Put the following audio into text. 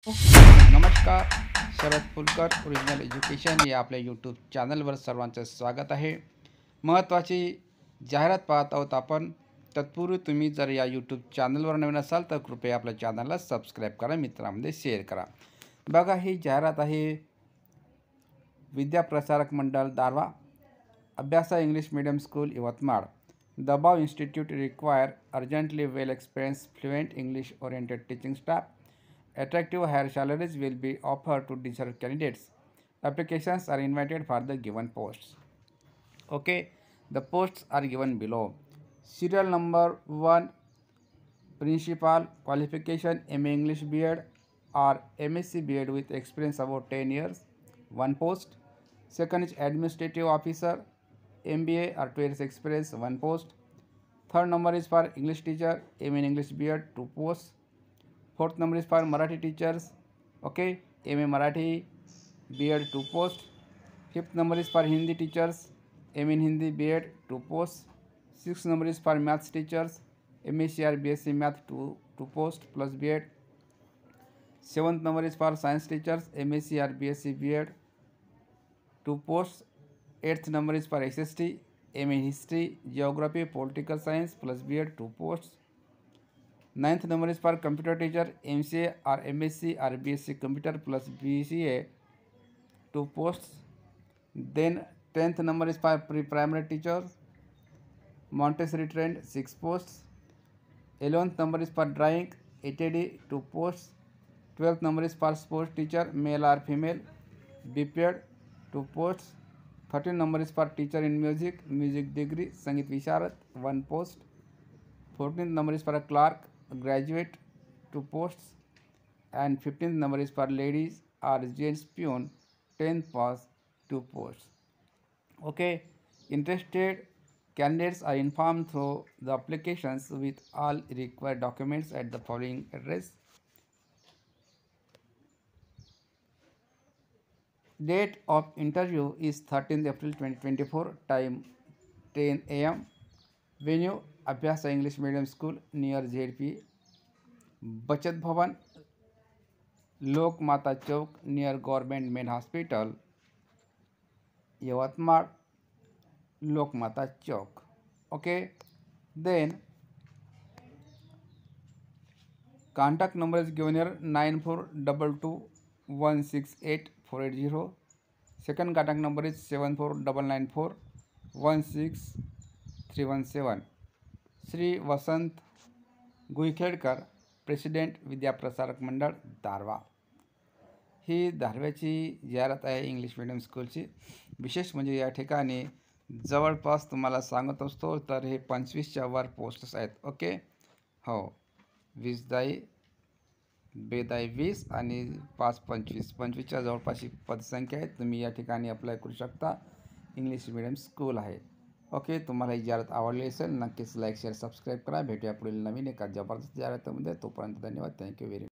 नमस्कार. शरद Phulkar original education या आपल्या यूट्यूब चॅनलवर सर्वांचं स्वागत आहे. महत्त्वाची जाहिरात पाहत आहोत आपण. तत्पूर्वी तुम्ही जर या यूट्यूब चॅनलवर नवीन असाल तर कृपया आपल्या चॅनलला सबस्क्राईब करा, मित्रांमध्ये शेअर करा. बघा, ही जाहिरात आहे विद्याप्रसारक मंडळ दारवा, अभ्यासा इंग्लिश मीडियम स्कूल यवतमाळ. दबाव institute require urgently well experience fluent English oriented teaching staff. Attractive higher salaries will be offered to deserved candidates. Applications are invited for the given posts. Okay, the posts are given below. Serial number 1, principal, qualification MA English B.Ed or MSc B.Ed with experience about 10 years, 1 post. Second is administrative officer, MBA or 2 years experience, 1 post. Third number is for English teacher, MA English B.Ed, 2 posts. Fourth number is for Marathi teachers, okay, MA Marathi B.Ed, 2 posts. Fifth number is for Hindi teachers, MA in Hindi B.Ed, 2 posts. Sixth number is for maths teachers, MSc or BSc math, 2 posts plus B.Ed. Seventh number is for science teachers, MSc or BSc B.Ed, 2 posts. Eighth number is for SST, MA history, geography, political science plus B.Ed, 2 posts. Ninth number is for computer teacher, MCA or MSc or BSc computer plus BCA, 2 posts. Then 10th number is for pre-primary teachers, Montessori trained, 6 posts. 11th number is for drawing, ATD, 2 posts. 12th number is for sports teacher, male or female, BPED, 2 posts. 13th number is for teacher in music, music degree, Sangeet Visharad, 1 post. 14th number is for a clerk, graduate, 2 posts. And 15th number is for ladies or gents peon, 10th pass, 2 posts. Okay, interested candidates are informed through the applications with all required documents at the following address. Date of interview is 13th April 2024, time 10 a.m. Venue Abhyasa English medium school near ZP, Bachat Bhavan, Lokmata Chowk near government main hospital Yavatmal, Lokmata Chowk. Okay, then contact number is given here, 9422168480. Second contact number is 7499416317. Shri Vasant Guikhedkar, president Vidyaprasarak Mandal Darwha. ही दारव्याची जाहिरात आहे English medium स्कूलची. विशेष म्हणजे या ठिकाणी जवळपास तुम्हाला सांगत असतो तर हे 25च्या वर पोस्ट्स आहेत. ओके, हो, 20 दाई बेदाई 20 आणि 5 25, 25च्या जवळपास ही पदसंख्या आहे. तुम्ही या ठिकाणी अप्लाय करू शकता. इंग्लिश मीडियम स्कूल आहे. ओके, तुम्हाला ही जाहिरात आवडली असेल नक्कीच लाईक शेअर सबस्क्राईब करा. भेटूया पुढील नवीन एका जबरदस्त जाहिरातीमध्ये. तोपर्यंत धन्यवाद. Thank you very much.